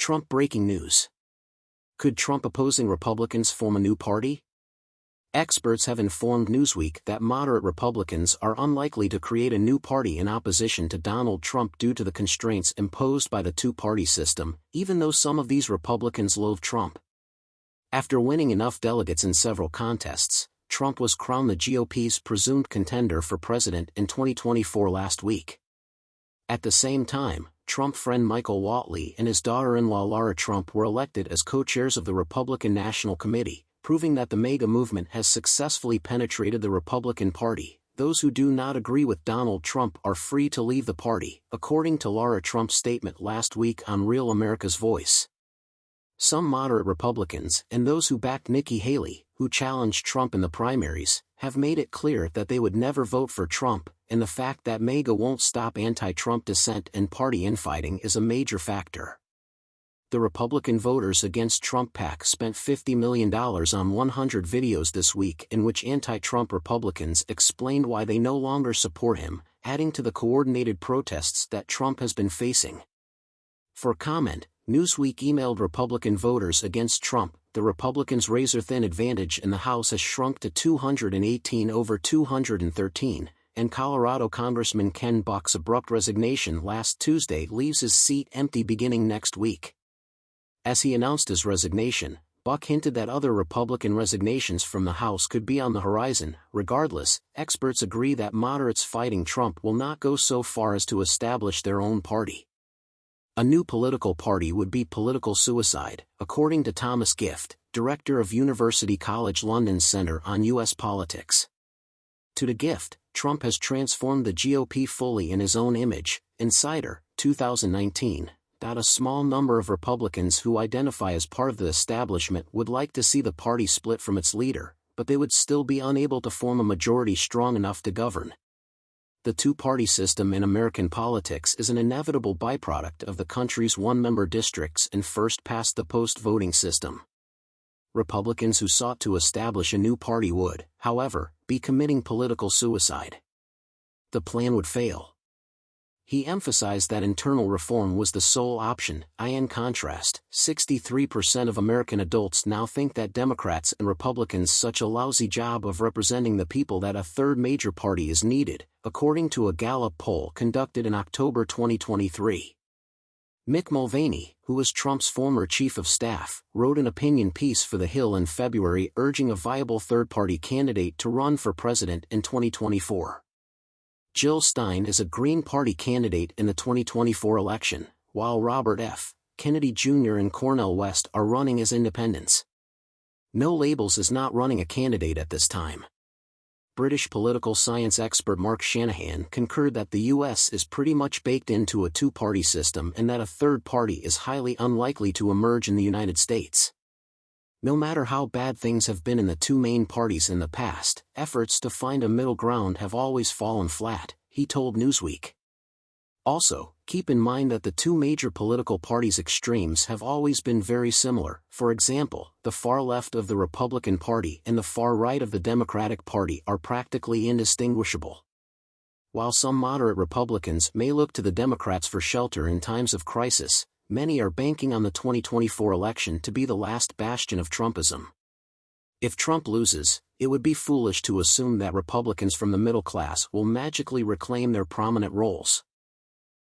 Trump breaking news. Could Trump-opposing Republicans form a new party? Experts have informed Newsweek that moderate Republicans are unlikely to create a new party in opposition to Donald Trump due to the constraints imposed by the two-party system, even though some of these Republicans loathe Trump. After winning enough delegates in several contests, Trump was crowned the GOP's presumed contender for president in 2024 last week. At the same time, Trump friend Michael Whatley and his daughter-in-law Lara Trump were elected as co-chairs of the Republican National Committee, proving that the MAGA movement has successfully penetrated the Republican Party. Those who do not agree with Donald Trump are free to leave the party, according to Lara Trump's statement last week on Real America's Voice. Some moderate Republicans and those who backed Nikki Haley, who challenged Trump in the primaries, have made it clear that they would never vote for Trump, and the fact that MAGA won't stop anti-Trump dissent and party infighting is a major factor. The Republican Voters Against Trump PAC spent $50 million on 100 videos this week in which anti-Trump Republicans explained why they no longer support him, adding to the coordinated protests that Trump has been facing. For comment, Newsweek emailed Republican Voters Against Trump, the Republicans' razor-thin advantage in the House has shrunk to 218 over 213, and Colorado Congressman Ken Buck's abrupt resignation last Tuesday leaves his seat empty beginning next week. As he announced his resignation, Buck hinted that other Republican resignations from the House could be on the horizon. Regardless, experts agree that moderates fighting Trump will not go so far as to establish their own party. A new political party would be political suicide, according to Thomas Gift, director of University College London's Centre on U.S. Politics. To the Gift, Trump has transformed the GOP fully in his own image. Insider, 2019. A small number of Republicans who identify as part of the establishment would like to see the party split from its leader, but they would still be unable to form a majority strong enough to govern. The two-party system in American politics is an inevitable byproduct of the country's one-member districts and first-past-the-post voting system. Republicans who sought to establish a new party would, however, be committing political suicide. The plan would fail. He emphasized that internal reform was the sole option. In contrast, 63% of American adults now think that Democrats and Republicans such a lousy job of representing the people that a third major party is needed, according to a Gallup poll conducted in October 2023. Mick Mulvaney, who was Trump's former chief of staff, wrote an opinion piece for The Hill in February urging a viable third-party candidate to run for president in 2024. Jill Stein is a Green Party candidate in the 2024 election, while Robert F. Kennedy Jr. and Cornel West are running as independents. No Labels is not running a candidate at this time. British political science expert Mark Shanahan concurred that the U.S. is pretty much baked into a two-party system and that a third party is highly unlikely to emerge in the United States. No matter how bad things have been in the two main parties in the past, efforts to find a middle ground have always fallen flat, he told Newsweek. Also, keep in mind that the two major political parties' extremes have always been very similar. For example, the far left of the Republican Party and the far right of the Democratic Party are practically indistinguishable. While some moderate Republicans may look to the Democrats for shelter in times of crisis, many are banking on the 2024 election to be the last bastion of Trumpism. If Trump loses, it would be foolish to assume that Republicans from the middle class will magically reclaim their prominent roles.